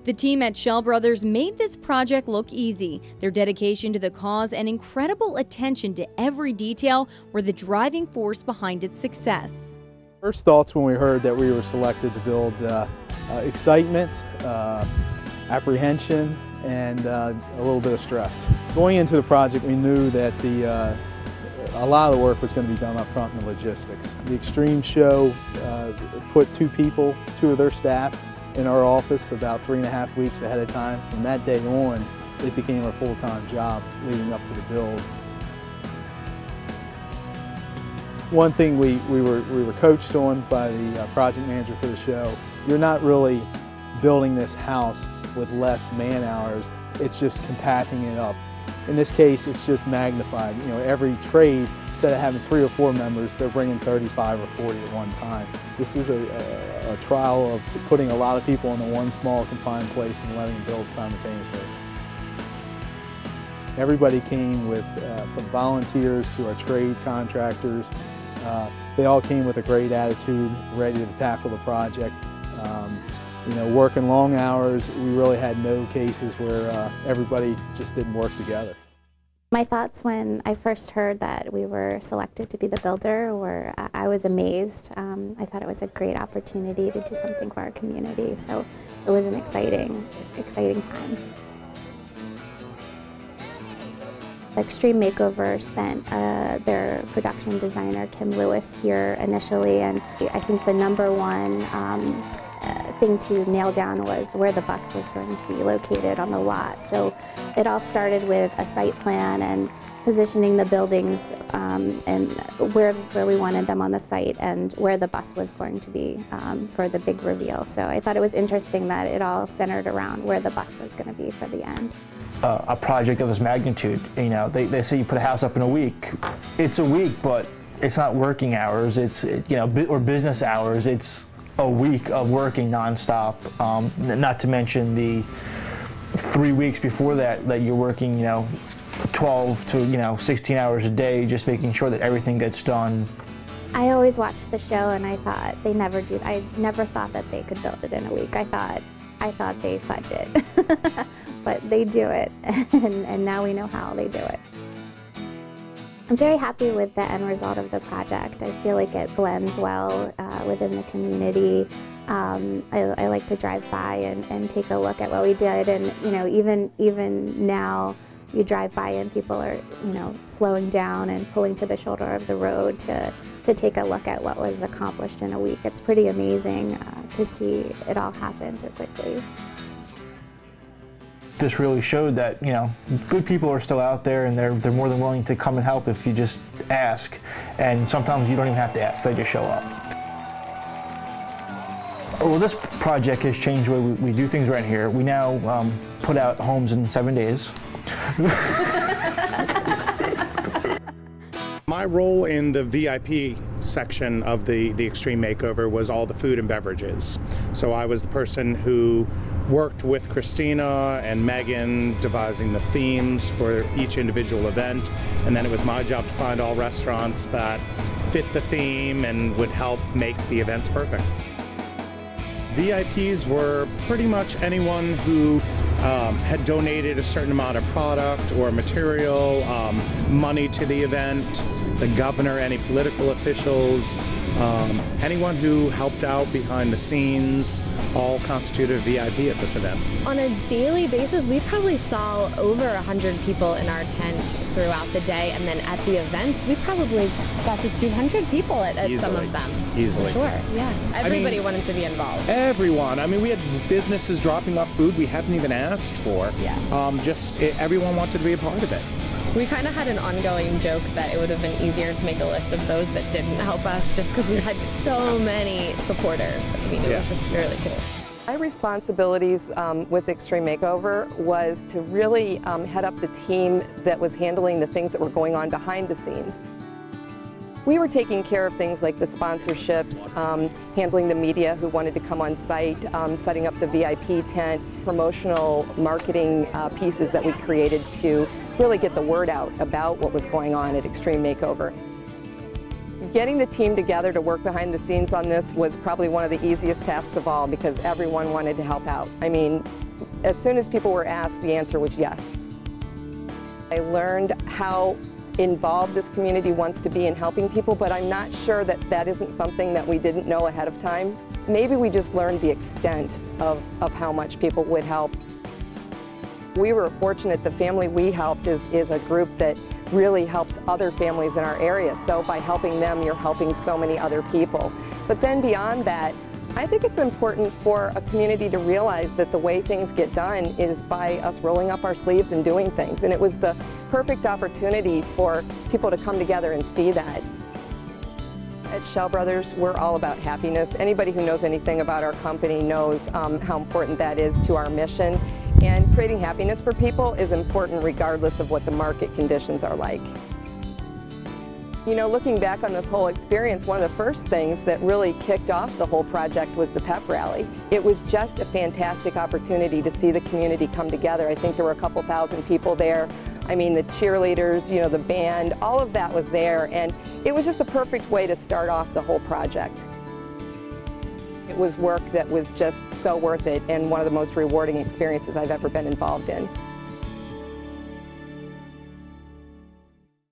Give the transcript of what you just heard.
The team at Schell Brothers made this project look easy. Their dedication to the cause and incredible attention to every detail were the driving force behind its success. First thoughts when we heard that we were selected to build excitement, apprehension, and a little bit of stress. Going into the project, we knew that a lot of the work was going to be done up front in the logistics. The Extreme show put two of their staff in our office about 3.5 weeks ahead of time. From that day on, it became our full-time job leading up to the build. One thing we were coached on by the project manager for the show, you're not really building this house with less man hours, it's just compacting it up. In this case, it's just magnified. You know, every trade, instead of having 3 or 4 members, they're bringing 35 or 40 at one time. This is a trial of putting a lot of people in one small confined place and letting them build simultaneously. Everybody came with, from volunteers to our trade contractors, they all came with a great attitude, ready to tackle the project. You know, working long hours, we really had no cases where everybody just didn't work together. My thoughts when I first heard that we were selected to be the builder were, I was amazed. I thought it was a great opportunity to do something for our community, so it was an exciting time. Extreme Makeover sent their production designer, Kim Lewis, here initially, and I think the #1 thing to nail down was where the bus was going to be located on the lot. So it all started with a site plan and positioning the buildings and where we wanted them on the site and where the bus was going to be for the big reveal. So I thought it was interesting that it all centered around where the bus was going to be for the end. A project of this magnitude, you know, they say you put a house up in a week. It's a week, but it's not working hours. It's or business hours. It's a week of working nonstop. Not to mention the 3 weeks before that you're working, 12 to 16 hours a day, just making sure that everything gets done. I always watched the show, and I thought they never do. I never thought that they could build it in a week. I thought they fudge it, but they do it, and now we know how they do it. I'm very happy with the end result of the project. I feel like it blends well within the community. I like to drive by and take a look at what we did, and even now you drive by and people are slowing down and pulling to the shoulder of the road to take a look at what was accomplished in a week. It's pretty amazing to see it all happen so quickly. This really showed that good people are still out there, and they're more than willing to come and help if you just ask. And sometimes you don't even have to ask; they just show up. Well, this project has changed the way we do things right here. We now put out homes in 7 days. My role in the VIP section of the Extreme Makeover was all the food and beverages. So I was the person who worked with Christina and Megan devising the themes for each individual event, and then it was my job to find all restaurants that fit the theme and would help make the events perfect. VIPs were pretty much anyone who had donated a certain amount of product or material, money to the event, the governor, any political officials, anyone who helped out behind the scenes, all constituted a VIP at this event. On a daily basis, we probably saw over 100 people in our tent throughout the day, and then at the events, we probably got to 200 people at some of them. Easily. For sure, yeah. Everybody wanted to be involved. Everyone. I mean, we had businesses dropping off food we hadn't even asked for. Yeah. Everyone wanted to be a part of it. We kind of had an ongoing joke that it would have been easier to make a list of those that didn't help us, just because we had so many supporters. I mean, it was just really cool. My responsibilities with Extreme Makeover was to really head up the team that was handling the things that were going on behind the scenes. We were taking care of things like the sponsorships, handling the media who wanted to come on site, setting up the VIP tent, promotional marketing pieces that we created to really get the word out about what was going on at Extreme Makeover. Getting the team together to work behind the scenes on this was probably one of the easiest tasks of all because everyone wanted to help out. I mean, as soon as people were asked, the answer was yes. I learned how involved this community wants to be in helping people, but I'm not sure that that isn't something that we didn't know ahead of time. Maybe we just learned the extent of how much people would help. We were fortunate the family we helped is a group that really helps other families in our area. So by helping them, you're helping so many other people. But then beyond that, I think it's important for a community to realize that the way things get done is by us rolling up our sleeves and doing things. And it was the perfect opportunity for people to come together and see that. At Schell Brothers, we're all about happiness. Anybody who knows anything about our company knows how important that is to our mission. And creating happiness for people is important regardless of what the market conditions are like. You know, looking back on this whole experience, one of the first things that really kicked off the whole project was the pep rally. It was just a fantastic opportunity to see the community come together. I think there were a couple thousand people there. I mean, the cheerleaders, you know, the band, all of that was there, and it was just the perfect way to start off the whole project. It was work that was just so worth it and one of the most rewarding experiences I've ever been involved in.